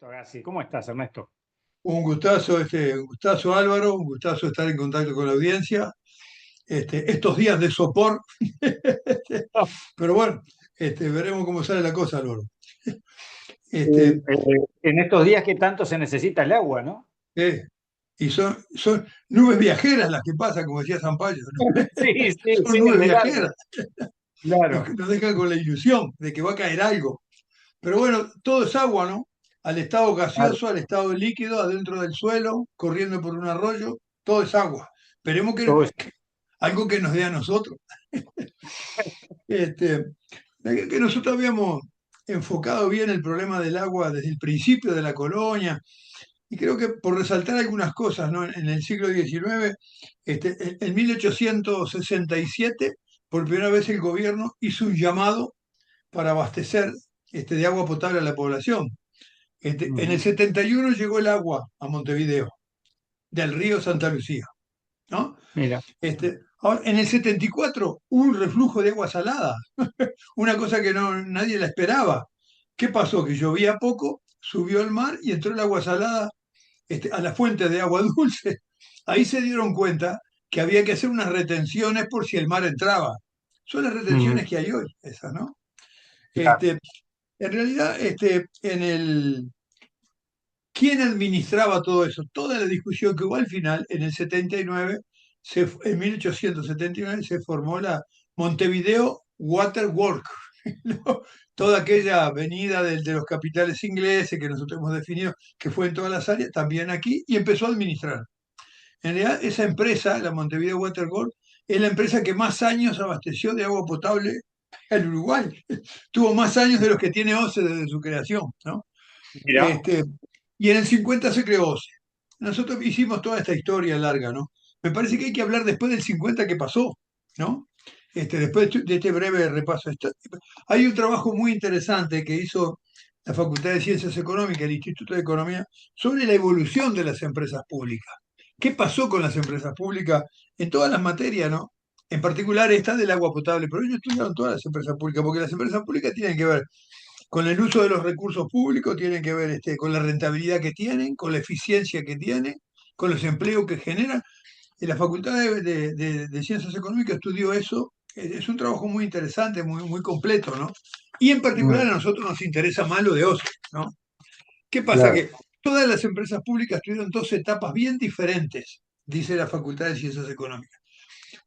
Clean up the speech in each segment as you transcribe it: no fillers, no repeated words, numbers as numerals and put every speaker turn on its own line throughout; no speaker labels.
Togassi. ¿Cómo estás, Ernesto?
Un gustazo Álvaro, un gustazo estar en contacto con la audiencia. Estos días de sopor,
Ah,
pero bueno, veremos cómo sale la cosa, Álvaro. Este,
en estos días que tanto se necesita el agua, ¿no?
eh, y son nubes viajeras las que pasan, como decía Zampayo, ¿no?
Sí, sí,
Son
siguen
nubes
de largo.
viajeras,
Claro.
nos dejan con la ilusión de que va a caer algo. Pero bueno, todo es agua, ¿no? Al estado
Claro.
gaseoso, al estado líquido, adentro del suelo, corriendo por un arroyo, todo es agua. Esperemos
Todo es-
que algo que nos dé a nosotros. Este, que nosotros habíamos enfocado bien el problema del agua desde el principio de la colonia, y creo que por resaltar algunas cosas, ¿no? En el siglo XIX, en 1867, por primera vez el gobierno hizo un llamado para abastecer de agua potable a la población. En el
Ujú.
71 llegó el agua a Montevideo, del río Santa Lucía, ¿no?
Mira,
Ahora, en el 74 hubo un reflujo de agua salada, una cosa que nadie la esperaba. ¿Qué pasó? Que llovía poco, subió al mar y entró el agua salada a la fuente de agua dulce. Ahí se dieron cuenta que había que hacer unas retenciones por si el mar entraba. Son las
ujú,
retenciones que hay hoy, esas, ¿no?
claro.
Este, en realidad, ¿quién administraba todo eso? Toda la discusión que hubo al final, en el 79, en 1879, se formó la Montevideo Water Works, ¿no? Toda aquella avenida de los capitales ingleses que nosotros hemos definido, que fue en todas las áreas, también aquí, y empezó a administrar. En realidad, esa empresa, la Montevideo Water Works, es la empresa que más años abasteció de agua potable al Uruguay. Tuvo más años de los que tiene OCE desde su creación, ¿no?
Mira,
Este, y en el 50 se creó OCE. Nosotros hicimos toda esta historia larga, ¿no? Me parece que hay que hablar después del 50 que pasó, ¿no? Después de este breve repaso. Hay un trabajo muy interesante que hizo la Facultad de Ciencias Económicas, el Instituto de Economía, sobre la evolución de las empresas públicas. ¿Qué pasó con las empresas públicas en todas las materias, ¿no? En particular esta del agua potable, pero ellos estudiaron todas las empresas públicas, porque las empresas públicas tienen que ver con el uso de los recursos públicos, tienen que ver con la rentabilidad que tienen, con la eficiencia que tienen, con los empleos que generan. En la Facultad de Ciencias Económicas estudió eso. Es un trabajo muy interesante, muy completo, ¿no? Y en particular
mm,
a nosotros nos interesa más lo de OCE, ¿no? ¿Qué pasa?
claro.
Que todas las empresas públicas tuvieron dos etapas bien diferentes, dice la Facultad de Ciencias Económicas.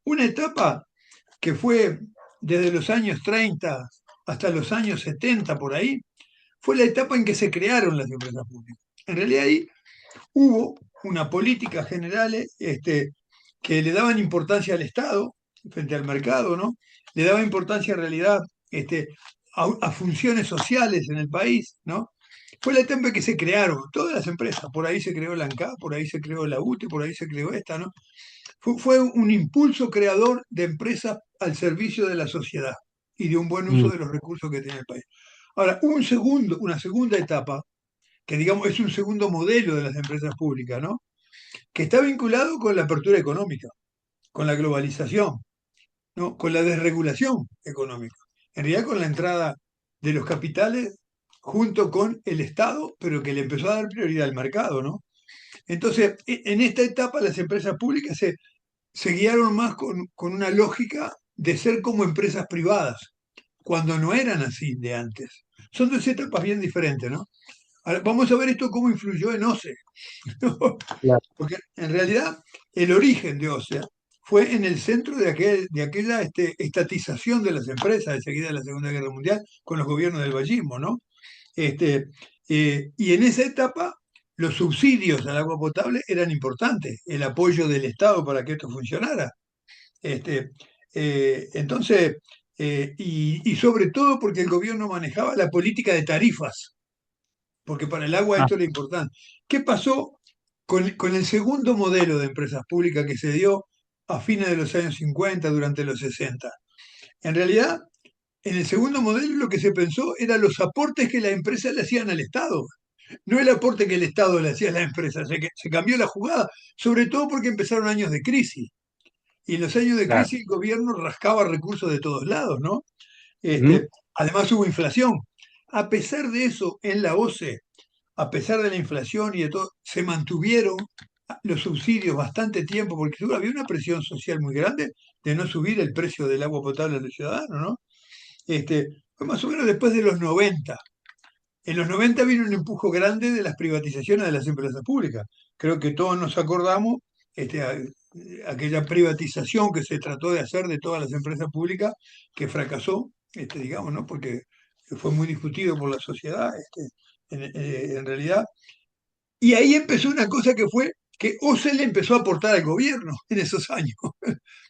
Una etapa que fue desde los años 30 hasta los años 70 por ahí, fue la etapa en que se crearon las empresas públicas. En realidad ahí hubo una política general que le daban importancia al Estado frente al mercado, ¿no? Le daba importancia en realidad a funciones sociales en el país, ¿no? Fue la etapa en que se crearon todas las empresas. Por ahí se creó la ANCAP, por ahí se creó la UTE, por ahí se creó esta, ¿no? Fue un impulso creador de empresas al servicio de la sociedad y de un buen uso
Mm,
de los recursos que tiene el país. Ahora, una segunda etapa, que digamos es un segundo modelo de las empresas públicas, ¿no? Que está vinculado con la apertura económica, con la globalización, ¿no? Con la desregulación económica. En realidad con la entrada de los capitales junto con el Estado, pero que le empezó a dar prioridad al mercado, ¿no? Entonces, en esta etapa las empresas públicas se guiaron más con una lógica de ser como empresas privadas, cuando no eran así de antes. Son dos etapas bien diferentes, ¿no? Ahora, vamos a ver esto cómo influyó en OCE, ¿no?
claro.
Porque en realidad el origen de OCE fue en el centro de aquella estatización de las empresas enseguida de la Segunda Guerra Mundial con los gobiernos del vallismo, ¿no? Este, y en esa etapa los subsidios al agua potable eran importantes, el apoyo del Estado para que esto funcionara. Este, entonces, y sobre todo porque el gobierno manejaba la política de tarifas, porque para el agua
Ah,
esto era importante. ¿Qué pasó con el segundo modelo de empresas públicas que se dio a fines de los años 50, durante los 60? En realidad, en el segundo modelo lo que se pensó eran los aportes que las empresas le hacían al Estado, no el aporte que el Estado le hacía a las empresas. Se cambió la jugada, sobre todo porque empezaron años de crisis. Y en los años de
claro.
crisis el gobierno rascaba recursos de todos lados, ¿no?
Ujú.
Además hubo inflación. A pesar de eso, en la OCE a pesar de la inflación y de todo, se mantuvieron los subsidios bastante tiempo, porque seguro había una presión social muy grande de no subir el precio del agua potable a los ciudadanos, ¿no? Fue más o menos después de los 90. En los 90 vino un empujo grande de las privatizaciones de las empresas públicas. Creo que todos nos acordamos aquella privatización que se trató de hacer de todas las empresas públicas que fracasó, digamos, ¿no? Porque fue muy discutido por la sociedad, en realidad. Y ahí empezó una cosa que fue que OCE le empezó a aportar al gobierno en esos años.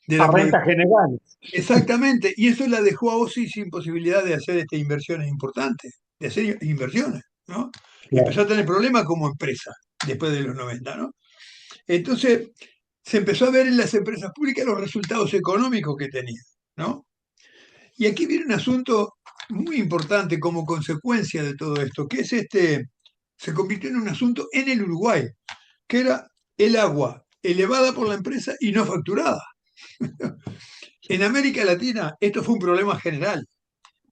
De
A
la
rentas generales.
Exactamente, y eso la dejó a OSI sin posibilidad de hacer inversiones importantes, de hacer inversiones, ¿no? Empezó
Claro.
a tener problemas como empresa después de los 90, ¿no? Entonces, se empezó a ver en las empresas públicas los resultados económicos que tenían, ¿no? Y aquí viene un asunto muy importante como consecuencia de todo esto, que es se convirtió en un asunto en el Uruguay, que era el agua elevada por la empresa y no facturada. En América Latina esto fue un problema general,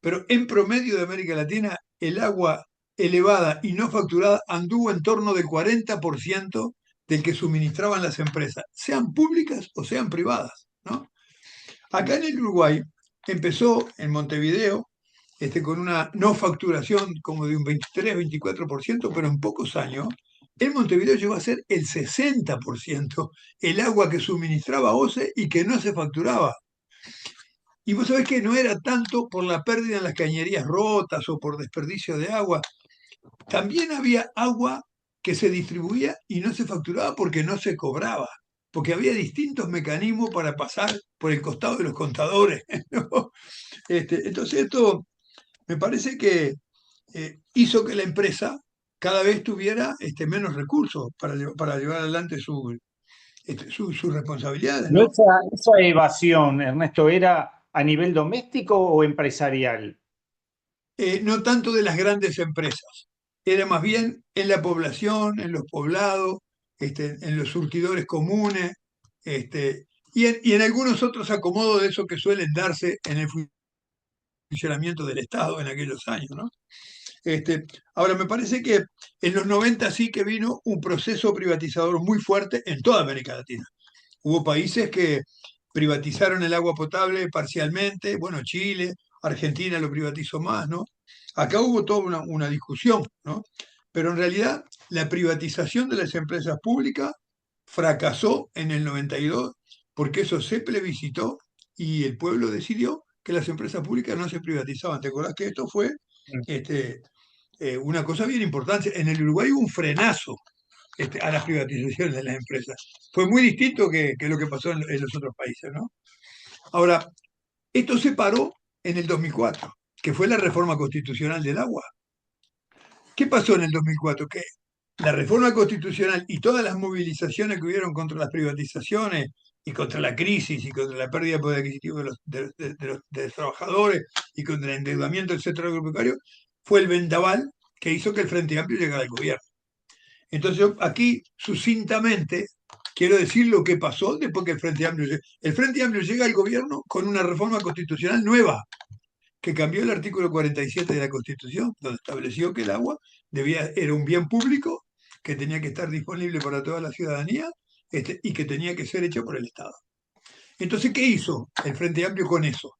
pero en promedio de América Latina el agua elevada y no facturada anduvo en torno del 40% del que suministraban las empresas, sean públicas o sean privadas, ¿no? Acá en el Uruguay empezó en Montevideo con una no facturación como de un 23-24%, pero en pocos años en Montevideo llegó a ser el 60% el agua que suministraba OCE y que no se facturaba. Y vos sabés que no era tanto por la pérdida en las cañerías rotas o por desperdicio de agua. También había agua que se distribuía y no se facturaba porque no se cobraba, porque había distintos mecanismos para pasar por el costado de los contadores, ¿no? Entonces esto me parece que hizo que la empresa cada vez tuviera menos recursos para llevar adelante sus responsabilidades,
Pero
¿no?
esa evasión, Ernesto, ¿era a nivel doméstico o empresarial?
No tanto de las grandes empresas, era más bien en la población, en los poblados, en los surtidores comunes, y en algunos otros acomodos de eso que suelen darse en el funcionamiento del Estado en aquellos años, ¿no? Ahora, me parece que en los 90 sí que vino un proceso privatizador muy fuerte en toda América Latina. Hubo países que privatizaron el agua potable parcialmente, bueno, Chile, Argentina lo privatizó más, ¿no? Acá hubo toda una discusión, ¿no? Pero en realidad la privatización de las empresas públicas fracasó en el 92 porque eso se plebiscitó y el pueblo decidió que las empresas públicas no se privatizaban. ¿Te acordás que esto fue este, una cosa bien importante? En el Uruguay hubo un frenazo a las privatizaciones de las empresas. Fue muy distinto que lo que pasó en los otros países, ¿no? Ahora, esto se paró en el 2004, que fue la reforma constitucional del agua. ¿Qué pasó en el 2004? Que la reforma constitucional y todas las movilizaciones que hubieron contra las privatizaciones y contra la crisis y contra la pérdida de poder adquisitivo de los trabajadores y contra el endeudamiento del sector agropecuario fue el vendaval que hizo que el Frente Amplio llegara al gobierno. Entonces, yo aquí sucintamente quiero decir lo que pasó después que el Frente Amplio llega al gobierno con una reforma constitucional nueva, que cambió el artículo 47 de la Constitución, donde estableció que el agua era un bien público, que tenía que estar disponible para toda la ciudadanía y que tenía que ser hecho por el Estado. Entonces, ¿qué hizo el Frente Amplio con eso?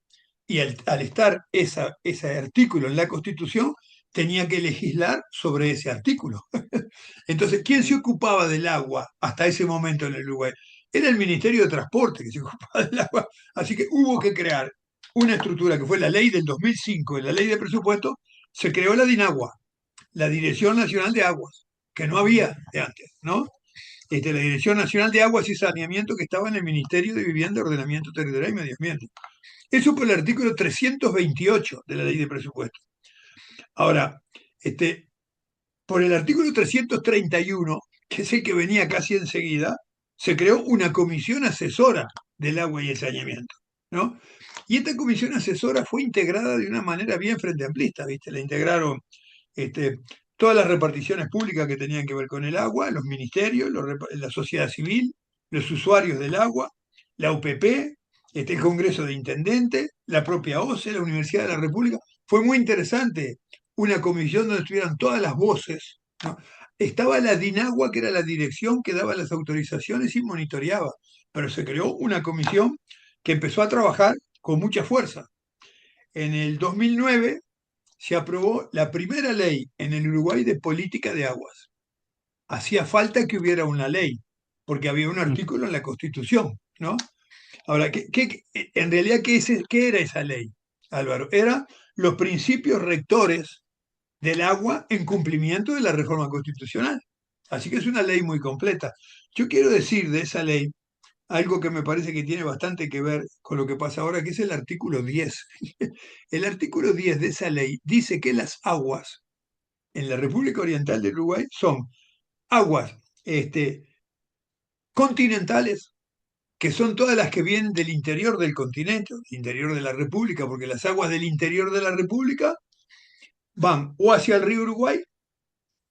Y al estar ese artículo en la Constitución, tenía que legislar sobre ese artículo. Entonces, ¿quién se ocupaba del agua hasta ese momento en el Uruguay? Era el Ministerio de Transporte que se ocupaba del agua. Así que hubo que crear una estructura que fue la ley del 2005, en la ley de presupuesto, se creó la DINAGUA, la Dirección Nacional de Aguas, que no había de antes, ¿no? La Dirección Nacional de Aguas y Saneamiento que estaba en el Ministerio de Vivienda, Ordenamiento Territorial y Medio Ambiente. Eso por el artículo 328 de la ley de presupuesto. Ahora, por el artículo 331, que es el que venía casi enseguida, se creó una comisión asesora del agua y el saneamiento, ¿no? Y esta comisión asesora fue integrada de una manera bien frente amplista, ¿viste? La integraron todas las reparticiones públicas que tenían que ver con el agua, los ministerios, la sociedad civil, los usuarios del agua, la UPP, el Congreso de Intendentes, la propia OCE, la Universidad de la República. Fue muy interesante una comisión donde estuvieran todas las voces ¿no? Estaba la DINAGUA, que era la dirección que daba las autorizaciones y monitoreaba, pero se creó una comisión que empezó a trabajar con mucha fuerza. En el 2009 se aprobó la primera ley en el Uruguay de política de aguas. Hacía falta que hubiera una ley, porque había un
Mm.
artículo en la Constitución, ¿no? Ahora, en realidad, ¿qué era esa ley, Álvaro? Era los principios rectores del agua en cumplimiento de la reforma constitucional. Así que es una ley muy completa. Yo quiero decir de esa ley algo que me parece que tiene bastante que ver con lo que pasa ahora, que es el artículo 10. El artículo 10 de esa ley dice que las aguas en la República Oriental del Uruguay son aguas continentales, que son todas las que vienen del interior del continente, del interior de la República, porque las aguas del interior de la República van o hacia el río Uruguay,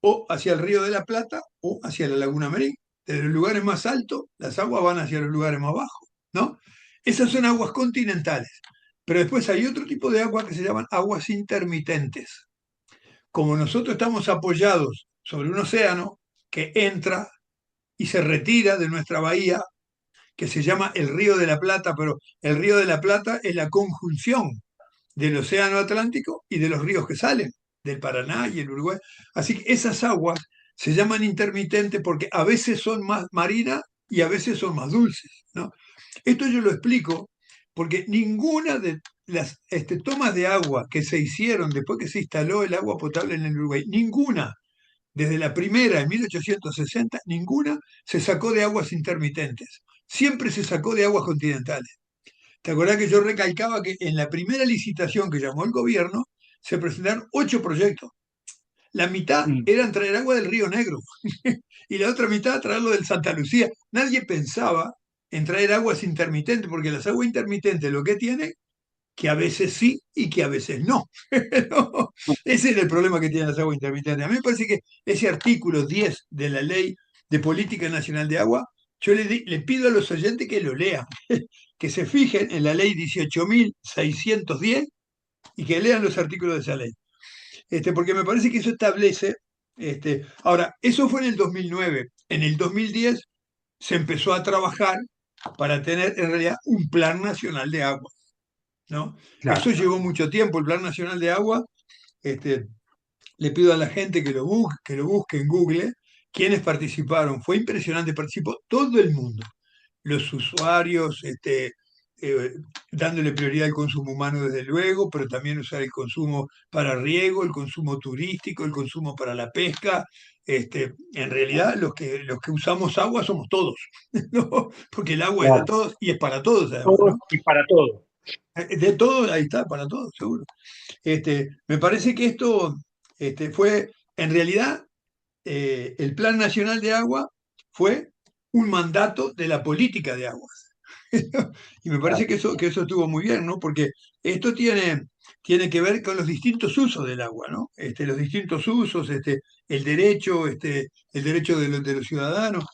o hacia el río de la Plata, o hacia la Laguna Merín. Desde los lugares más altos, las aguas van hacia los lugares más bajos, ¿no? Esas son aguas continentales. Pero después hay otro tipo de aguas que se llaman aguas intermitentes. Como nosotros estamos apoyados sobre un océano que entra y se retira de nuestra bahía, que se llama el Río de la Plata, pero el Río de la Plata es la conjunción del Océano Atlántico y de los ríos que salen, del Paraná y el Uruguay. Así que esas aguas se llaman intermitentes porque a veces son más marinas y a veces son más dulces, ¿no? Esto yo lo explico porque ninguna de las tomas de agua que se hicieron después que se instaló el agua potable en el Uruguay, ninguna, desde la primera en 1860, ninguna se sacó de aguas intermitentes. Siempre se sacó de aguas continentales. ¿Te acordás que yo recalcaba que en la primera licitación que llamó el gobierno se presentaron 8 proyectos? La mitad
Mm.
eran traer agua del Río Negro y la otra mitad traerlo del Santa Lucía. Nadie pensaba en traer aguas intermitentes, porque las aguas intermitentes lo que tienen, que a veces sí y que a veces no. ¿No? Ese es el problema que tienen las aguas intermitentes. A mí me parece que ese artículo 10 de la Ley de Política Nacional de Agua, yo le pido a los oyentes que lo lean, que se fijen en la Ley 18.610 y que lean los artículos de esa ley. Porque me parece que eso establece, ahora, eso fue en el 2009. En el 2010 se empezó a trabajar para tener en realidad un plan nacional de agua, ¿no? Eso
Claro.
llevó mucho tiempo. El plan nacional de agua, este, le pido a la gente que lo busque en Google, quienes participaron. Fue impresionante, participó todo el mundo, los usuarios, eh, dándole prioridad al consumo humano desde luego, pero también usar el consumo para riego, el consumo turístico, el consumo para la pesca. En realidad los que usamos agua somos todos, ¿no? Porque el agua es de
Claro.
todos y es para todos además,
Todo
¿no?
y para todo.
De todos, ahí está, para todos, seguro. Me parece que esto fue, en realidad, el Plan Nacional de Agua fue un mandato de la política de aguas. Y me parece
Claro.
que eso estuvo muy bien, ¿no? Porque esto tiene que ver con los distintos usos del agua, ¿no? Los distintos usos, el derecho, el derecho de los ciudadanos.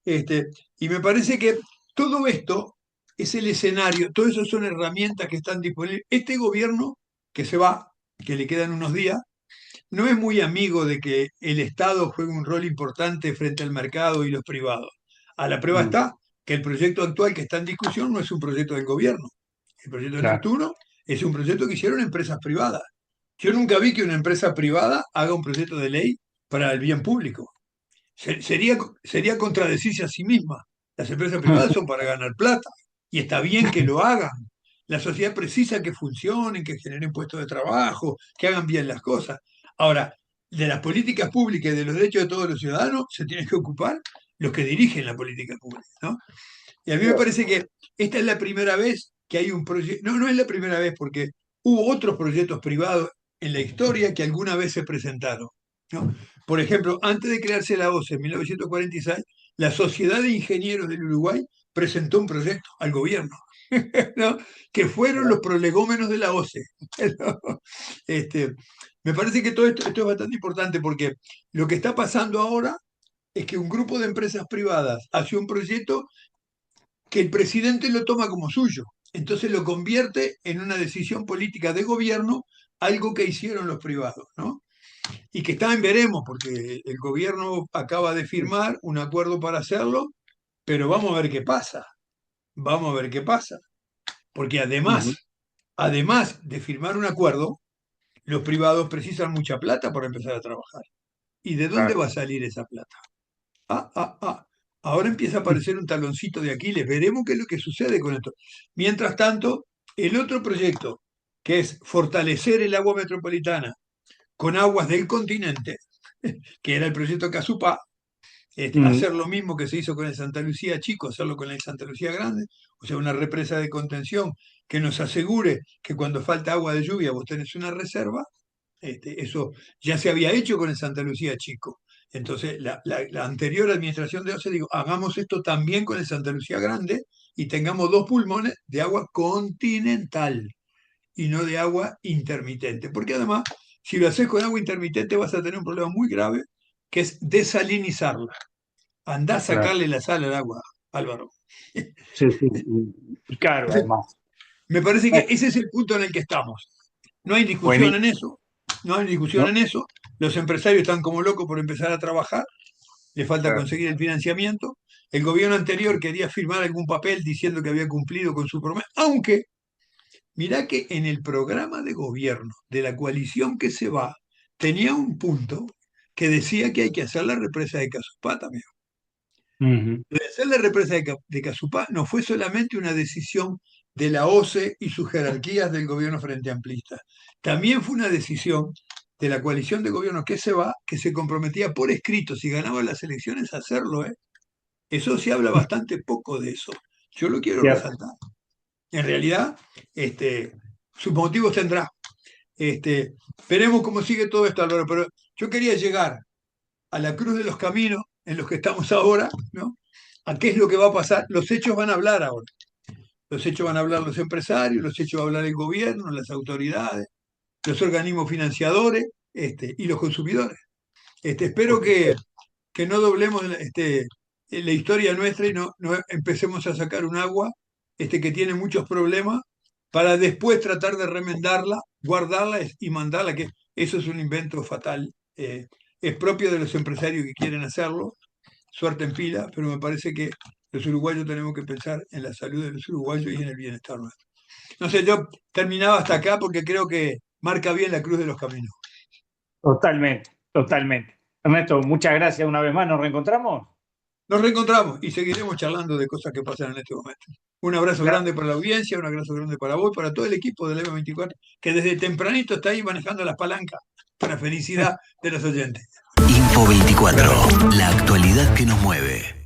Y me parece que todo esto es el escenario, todo eso son herramientas que están disponibles. Este gobierno que se va, que le quedan unos días, no es muy amigo de que el Estado juegue un rol importante frente al mercado y los privados. A la prueba
Mm.
está que el proyecto actual que está en discusión no es un proyecto del gobierno. El proyecto de
Claro.
Neptuno es un proyecto que hicieron empresas privadas. Yo nunca vi que una empresa privada haga un proyecto de ley para el bien público. Sería contradecirse a sí misma. Las empresas privadas son para ganar plata y está bien que lo hagan. La sociedad precisa que funcionen, que generen puestos de trabajo, que hagan bien las cosas. Ahora, de las políticas públicas y de los derechos de todos los ciudadanos se tienen que ocupar los que dirigen la política pública, ¿no? Y a mí me parece que esta es la primera vez que hay un proyecto, no, no es la primera vez porque hubo otros proyectos privados en la historia que alguna vez se presentaron, ¿no? Por ejemplo, antes de crearse la OCE en 1946, la Sociedad de Ingenieros del Uruguay presentó un proyecto al gobierno, ¿no? Que fueron los prolegómenos de la OCE. ¿No? Este, Me parece que todo esto es bastante importante porque lo que está pasando ahora es que un grupo de empresas privadas hace un proyecto que el presidente lo toma como suyo. Entonces lo convierte en una decisión política de gobierno, algo que hicieron los privados, ¿no? y que está en veremos, porque el gobierno acaba de firmar un acuerdo para hacerlo, pero vamos a ver qué pasa, vamos a ver qué pasa, porque
Ujú.
además de firmar un acuerdo, los privados precisan mucha plata para empezar a trabajar. ¿Y de dónde
Claro.
va a salir esa plata? Ah, ah, ah. Ahora empieza a aparecer un taloncito de Aquiles. Veremos qué es lo que sucede con esto. Mientras tanto, el otro proyecto, que es fortalecer el agua metropolitana con aguas del continente, que era el proyecto Casupá,
Ujú.
hacer lo mismo que se hizo con el Santa Lucía Chico, hacerlo con el Santa Lucía Grande, o sea, una represa de contención que nos asegure que cuando falta agua de lluvia vos tenés una reserva. Eso ya se había hecho con el Santa Lucía Chico. Entonces, la anterior administración de OCE digo, hagamos esto también con el Santa Lucía Grande y tengamos dos pulmones de agua continental y no de agua intermitente. Porque además, si lo haces con agua intermitente vas a tener un problema muy grave, que es desalinizarla. Andá a
Claro.
sacarle la sal al agua, Álvaro.
Sí, sí. Y caro, además.
Me parece que
Bueno,
ese es el punto en el que estamos. No hay discusión en
buenísimo.
eso. No hay discusión
¿No?
en eso. Los empresarios están como locos por empezar a trabajar. Le falta
Claro.
conseguir el financiamiento. El gobierno anterior quería firmar algún papel diciendo que había cumplido con su promesa, aunque mirá que en el programa de gobierno de la coalición que se va tenía un punto que decía que hay que hacer la represa de Casupá también.
Ujú.
Lo de hacer la represa de Casupá no fue solamente una decisión de la OCE y sus jerarquías del gobierno frente amplista. También fue una decisión de la coalición de gobierno que se va, que se comprometía por escrito, si ganaba las elecciones, a hacerlo. Eso se habla bastante poco de eso. Yo lo quiero
Cierto.
resaltar. En realidad, sus motivos tendrá. Veremos cómo sigue todo esto, Álvaro, pero yo quería llegar a la cruz de los caminos en los que estamos ahora, ¿no? A qué es lo que va a pasar. Los hechos van a hablar ahora. Los hechos van a hablar los empresarios, los hechos va a hablar el gobierno, las autoridades, los organismos financiadores, y los consumidores. Espero
Por supuesto.
que no doblemos la historia nuestra y no empecemos a sacar un agua que tiene muchos problemas para después tratar de remendarla, guardarla y mandarla, que eso es un invento fatal. Es propio de los empresarios que quieren hacerlo, suerte en pila, pero me parece que los uruguayos tenemos que pensar en la salud de los uruguayos y en el bienestar nuestro. No sé, yo terminaba hasta acá porque creo que marca bien la cruz de los caminos.
Totalmente, totalmente. Ernesto, muchas gracias una vez más. ¿Nos reencontramos?
Nos reencontramos y seguiremos charlando de cosas que pasan en este momento. Un abrazo grande
Gracias.
para la audiencia, un abrazo grande para vos, para todo el equipo del M24, que desde tempranito está ahí manejando las palancas para felicidad de los oyentes.
Info 24,
Gracias.
la actualidad que nos mueve.